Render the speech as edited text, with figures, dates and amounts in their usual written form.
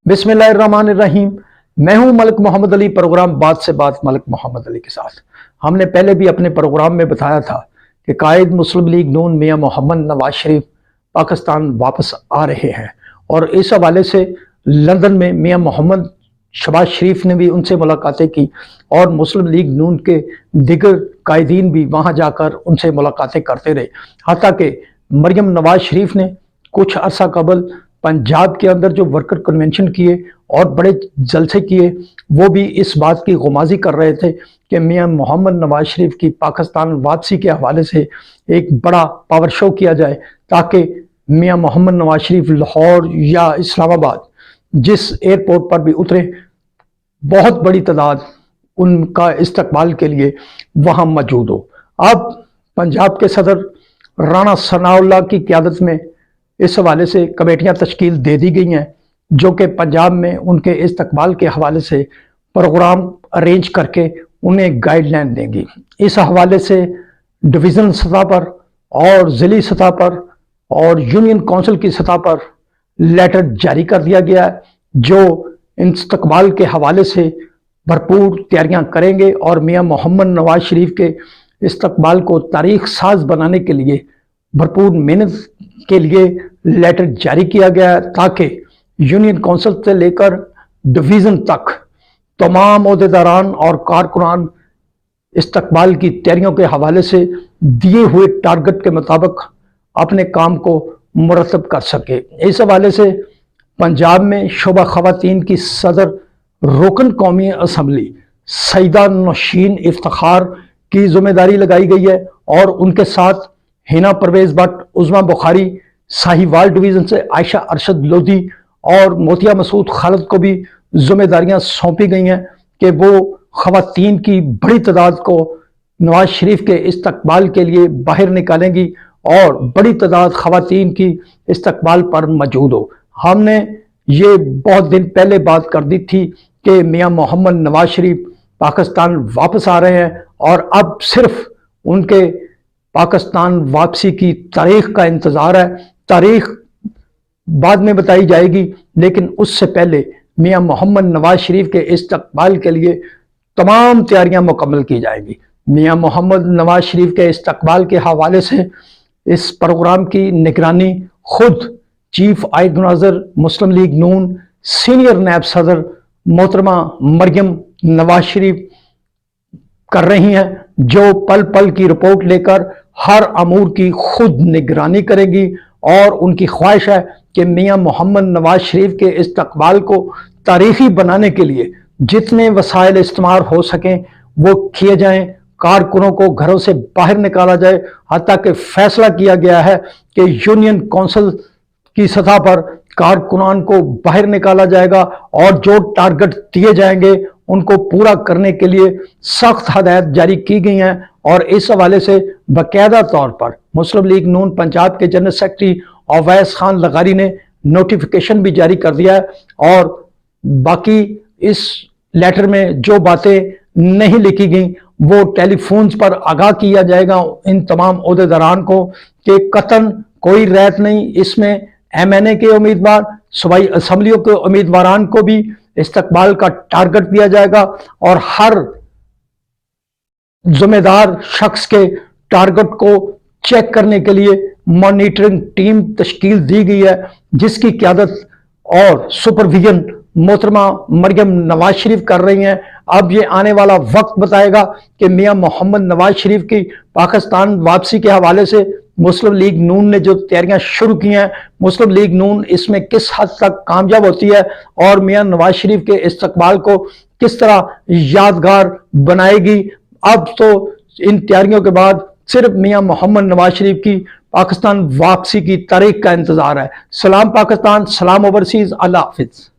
बिस्मिल्लाहिर्रहमानिर्रहीम। मैं हूं मलिक मोहम्मद अली, प्रोग्राम बात से बात मलिक मोहम्मद अली के साथ। हमने पहले भी अपने प्रोग्राम में बताया था कि कायद मुस्लिम लीग नून मियां मोहम्मद नवाज शरीफ पाकिस्तान वापस आ रहे हैं और इस हवाले से लंदन में मियां मोहम्मद शहबाज शरीफ ने भी उनसे मुलाकातें की और मुस्लिम लीग नून के दिगर कायदीन भी वहां जाकर उनसे मुलाकातें करते रहे। हत्ता कि मरियम नवाज शरीफ ने कुछ अरसा कबल पंजाब के अंदर जो वर्कर कन्वेंशन किए और बड़े जलसे किए, वो भी इस बात की गुमाजी कर रहे थे कि मियां मोहम्मद नवाज शरीफ की पाकिस्तान वापसी के हवाले से एक बड़ा पावर शो किया जाए, ताकि मियां मोहम्मद नवाज शरीफ लाहौर या इस्लामाबाद जिस एयरपोर्ट पर भी उतरे, बहुत बड़ी तादाद उनका इस्तकबाल के लिए वहाँ मौजूद हो। अब पंजाब के सदर राणा सनाउल्लाह की क़यादत में इस हवाले से कमेटियां तश्कील दे दी गई हैं, जो कि पंजाब में उनके इस्तकबाल के हवाले से प्रोग्राम अरेंज करके उन्हें गाइडलाइन देंगी। इस हवाले से डिवीज़न सतह पर और ज़िली सतह पर और यूनियन काउंसिल की सतह पर लेटर जारी कर दिया गया है, जो इस्तकबाल के हवाले से भरपूर तैयारियां करेंगे और मियां मोहम्मद नवाज शरीफ के इस्तकबाल को तारीख साज बनाने के लिए भरपूर मेहनत के लिए लेटर जारी किया गया है, ताकि यूनियन काउंसिल से लेकर डिवीज़न तक तमाम ओहदेदारान और कारकुनान इस्तकबाल की तैयारियों के हवाले से दिए हुए टारगेट के मुताबिक अपने काम को मुरतब कर सके। इस हवाले से पंजाब में शोबा खवातीन की सदर रुकन कौमी असम्बली सईदा नौशीन इफ्तिखार की जिम्मेदारी लगाई गई है और उनके साथ हिना परवेज भट्ट, उज़मा बुखारी, साहिवाल डिवीज़न से आयशा अरशद लोधी और मोतिया मसूद खालिद को भी जिम्मेदारियां सौंपी गई हैं कि वो खवातीन की बड़ी तादाद को नवाज शरीफ के इस्तकबाल के लिए बाहर निकालेंगी और बड़ी तादाद खवातीन की इस्तकबाल पर मौजूद हो। हमने ये बहुत दिन पहले बात कर दी थी कि मियां मोहम्मद नवाज शरीफ पाकिस्तान वापस आ रहे हैं और अब सिर्फ उनके पाकिस्तान वापसी की तारीख का इंतज़ार है। तारीख बाद में बताई जाएगी, लेकिन उससे पहले मियां मोहम्मद नवाज शरीफ के इस्तकबाल के लिए तमाम तैयारियां मुकम्मल की जाएंगी। मियां मोहम्मद नवाज शरीफ के इस्तकबाल के हवाले से इस प्रोग्राम की निगरानी खुद चीफ आयद नाज़र मुस्लिम लीग नून सीनियर नायब सदर मोहतरमा मरियम नवाज शरीफ कर रही हैं, जो पल पल की रिपोर्ट लेकर हर अमूर की खुद निगरानी करेगी और उनकी ख्वाहिश है कि मियां मोहम्मद नवाज शरीफ के इस्तकबाल को तारीखी बनाने के लिए जितने वसाइल इस्तेमाल हो सकें वो किए जाएं, कारकुनों को घरों से बाहर निकाला जाए। हत्ता कि फैसला किया गया है कि यूनियन काउंसिल की सतह पर कारकुनान को बाहर निकाला जाएगा और जो टारगेट दिए जाएंगे उनको पूरा करने के लिए सख्त हदायत जारी की गई हैं। और इस हवाले से बाकायदा तौर पर मुस्लिम लीग नून पंजाब के जनरल सेक्रेटरी अवैस खान लगारी ने नोटिफिकेशन भी जारी कर दिया है और बाकी इस लेटर में जो बातें नहीं लिखी गई वो टेलीफोन्स पर आगाह किया जाएगा इन तमाम ओहदेदारान को कि कतन कोई रैत नहीं। इसमें MNA के उम्मीदवार, सूबाई असम्बलियों के उम्मीदवारान को भी इस्तकबाल का टारगेट दिया जाएगा और हर जिम्मेदार शख्स के टारगेट को चेक करने के लिए मॉनिटरिंग टीम तश्कील दी गई है, जिसकी क़यादत और सुपरविजन मोहतरमा मरियम नवाज शरीफ कर रही हैं। अब ये आने वाला वक्त बताएगा कि मियां मोहम्मद नवाज शरीफ की पाकिस्तान वापसी के हवाले से मुस्लिम लीग नून ने जो तैयारियां शुरू की हैं, मुस्लिम लीग नून इसमें किस हद तक कामयाब होती है और मियां नवाज शरीफ के इस्तकबाल को किस तरह यादगार बनाएगी। अब तो इन तैयारियों के बाद सिर्फ मियां मोहम्मद नवाज शरीफ की पाकिस्तान वापसी की तारीख का इंतजार है। सलाम पाकिस्तान, सलाम ओवरसीज, अल्लाह हाफिज।